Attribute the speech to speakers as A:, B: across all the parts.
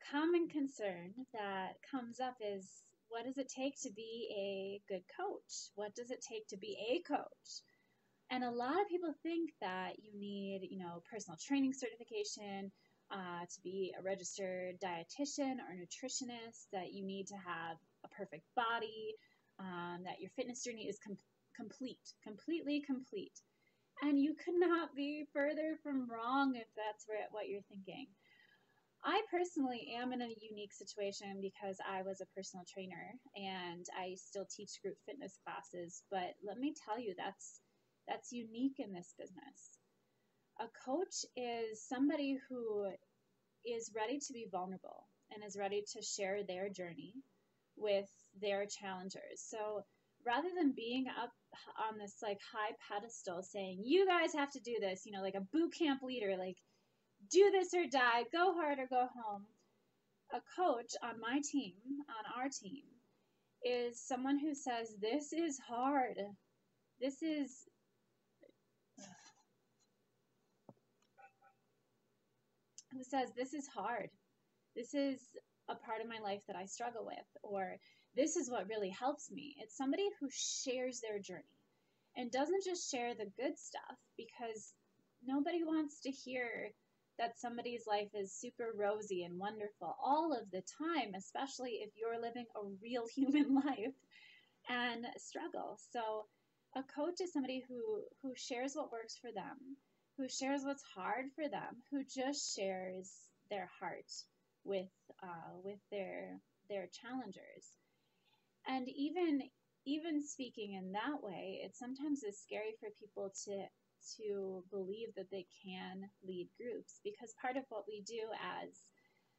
A: common concern that comes up is, what does it take to be a good coach? What does it take to be a coach? And a lot of people think that you need, personal training certification, to be a registered dietitian or nutritionist, that you need to have a perfect body, that your fitness journey is completely complete. And you could not be further from wrong if that's what you're thinking. I personally am in a unique situation because I was a personal trainer and I still teach group fitness classes, but let me tell you, that's unique in this business. A coach is somebody who is ready to be vulnerable and is ready to share their journey with their challengers. So rather than being up on this like high pedestal saying, you guys have to do this, like a boot camp leader, like do this or die, go hard or go home. A coach on my team, on our team, is someone who says, this is hard. This is who says, this is hard. This is a part of my life that I struggle with, or this is what really helps me. It's somebody who shares their journey and doesn't just share the good stuff, because nobody wants to hear that somebody's life is super rosy and wonderful all of the time, especially if you're living a real human life and struggle. So a coach is somebody who shares what works for them, who shares what's hard for them, who just shares their heart with their challengers. And even speaking in that way, it sometimes is scary for people to believe that they can lead groups, because part of what we do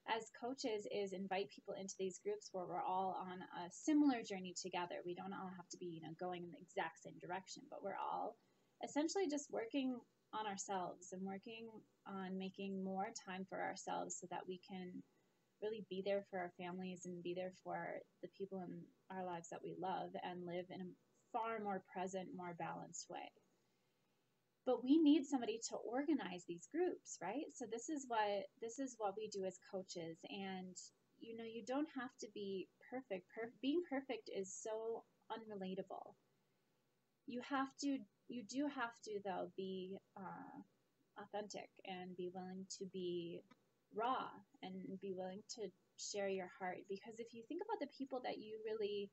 A: as coaches is invite people into these groups where we're all on a similar journey together. We don't all have to be, going in the exact same direction, but we're all essentially just working on ourselves and working on making more time for ourselves so that we can really be there for our families and be there for the people in our lives that we love and live in a far more present, more balanced way. But we need somebody to organize these groups, right? So this is what we do as coaches. And you don't have to be perfect. Being perfect is so unrelatable. You do have to though be authentic and be willing to be raw and be willing to share your heart. Because if you think about the people that you really,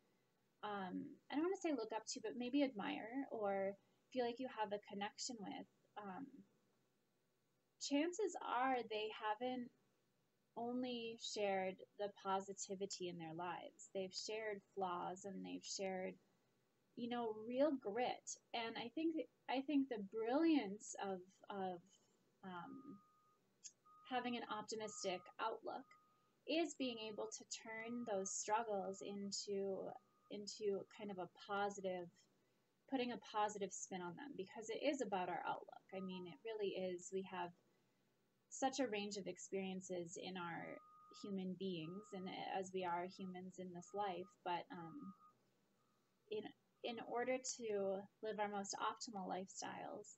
A: I don't want to say look up to, but maybe admire or feel like you have a connection with, chances are they haven't only shared the positivity in their lives. They've shared flaws and they've shared, real grit. And I think the brilliance of having an optimistic outlook is being able to turn those struggles into kind of a positive, putting a positive spin on them, because it is about our outlook. I mean, it really is. We have such a range of experiences in our human beings, and as we are humans in this life, but in order to live our most optimal lifestyles,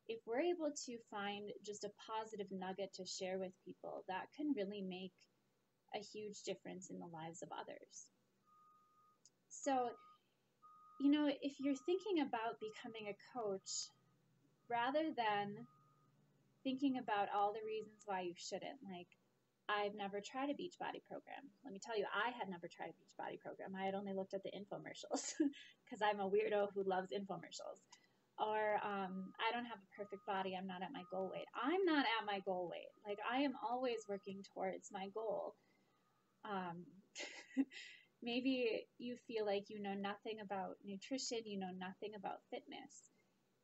A: if we're able to find just a positive nugget to share with people, that can really make a huge difference in the lives of others. So, if you're thinking about becoming a coach, rather than thinking about all the reasons why you shouldn't, like, I've never tried a Beachbody program. Let me tell you, I had never tried a Beachbody program. I had only looked at the infomercials because I'm a weirdo who loves infomercials. Or I don't have a perfect body. I'm not at my goal weight. I'm not at my goal weight. Like, I am always working towards my goal. Maybe you feel like you know nothing about nutrition, you know nothing about fitness.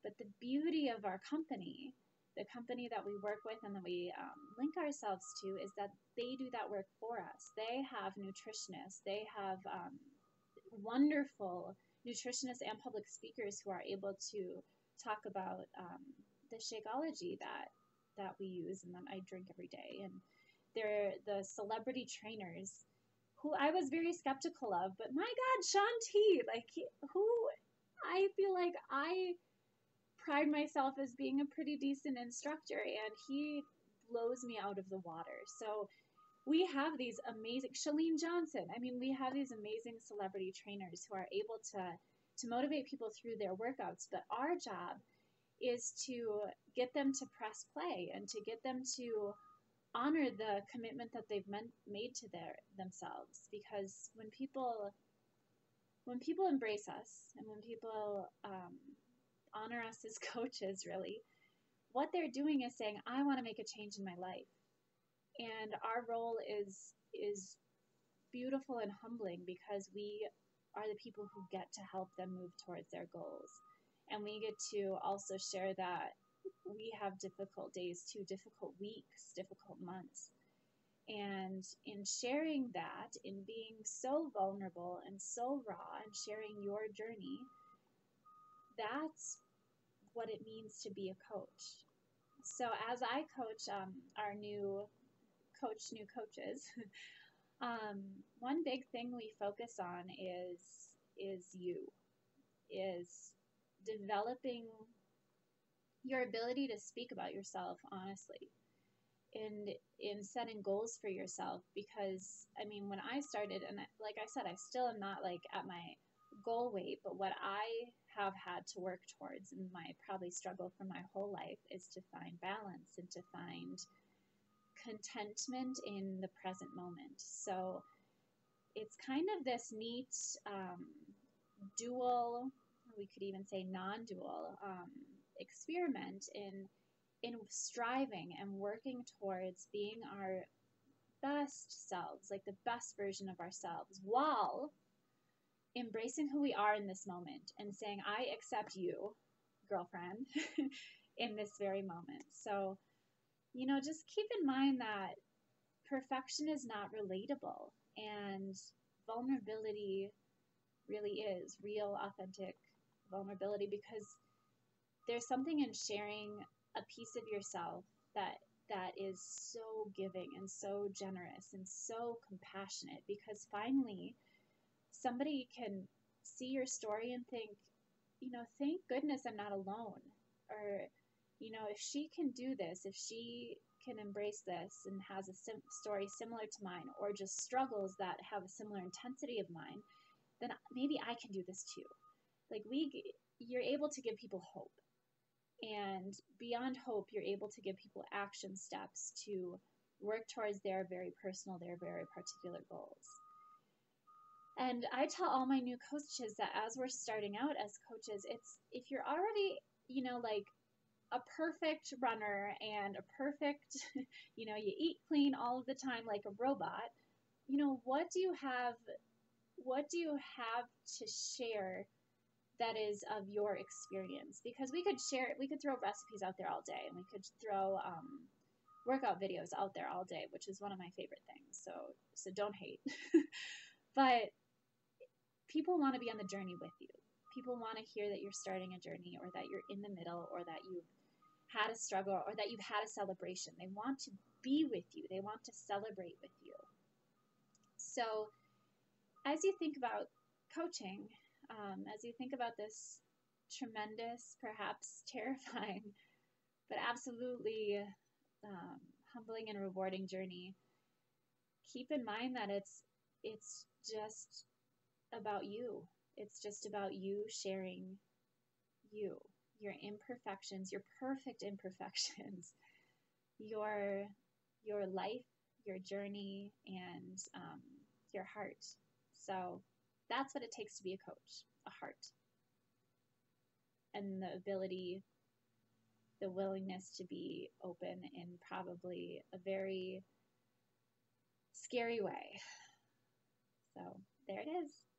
A: But the beauty of our company, the company that we work with and that we link ourselves to, is that they do that work for us. They have nutritionists. They have wonderful nutritionists and public speakers who are able to talk about the Shakeology that we use and that I drink every day. And they're the celebrity trainers who I was very skeptical of. But my God, Shaun T, who I feel like I pride myself as being a pretty decent instructor, and he blows me out of the water. So we have these amazing Shalene Johnson. I mean, we have these amazing celebrity trainers who are able to motivate people through their workouts. But our job is to get them to press play and to get them to honor the commitment that they've made to themselves. Because when people embrace us and when people honor us as coaches, really, what they're doing is saying, I want to make a change in my life. And our role is beautiful and humbling because we are the people who get to help them move towards their goals. And we get to also share that we have difficult days too, difficult weeks, difficult months. And in sharing that, in being so vulnerable and so raw and sharing your journey, that's what it means to be a coach. So as I coach our new coaches, one big thing we focus on is is developing your ability to speak about yourself honestly, and in setting goals for yourself. Because I mean, when I started, and like I said, I still am not like at my goal weight, but what I have had to work towards and my probably struggle for my whole life is to find balance and to find contentment in the present moment. So it's kind of this neat dual, we could even say non-dual experiment in striving and working towards being our best selves, like the best version of ourselves, while embracing who we are in this moment and saying, I accept you, girlfriend, in this very moment. So, just keep in mind that perfection is not relatable, and vulnerability really is real, authentic vulnerability, because there's something in sharing a piece of yourself that is so giving and so generous and so compassionate, because finally somebody can see your story and think, thank goodness I'm not alone. Or, if she can do this, if she can embrace this and has a story similar to mine, or just struggles that have a similar intensity of mine, then maybe I can do this too. Like you're able to give people hope. And beyond hope, you're able to give people action steps to work towards their very personal, their very particular goals. And I tell all my new coaches that as we're starting out as coaches, it's if you're already, like a perfect runner and a perfect, you eat clean all of the time like a robot, what do you have to share that is of your experience? Because we could throw recipes out there all day, and we could throw workout videos out there all day, which is one of my favorite things. So don't hate. But people want to be on the journey with you. People want to hear that you're starting a journey, or that you're in the middle, or that you've had a struggle, or that you've had a celebration. They want to be with you. They want to celebrate with you. So as you think about coaching, as you think about this tremendous, perhaps terrifying, but absolutely humbling and rewarding journey, keep in mind that it's just about you. It's just about you sharing you, your imperfections, your perfect imperfections, your life, your journey, and your heart. So that's what it takes to be a coach: a heart, and the ability, the willingness to be open in probably a very scary way. So there it is.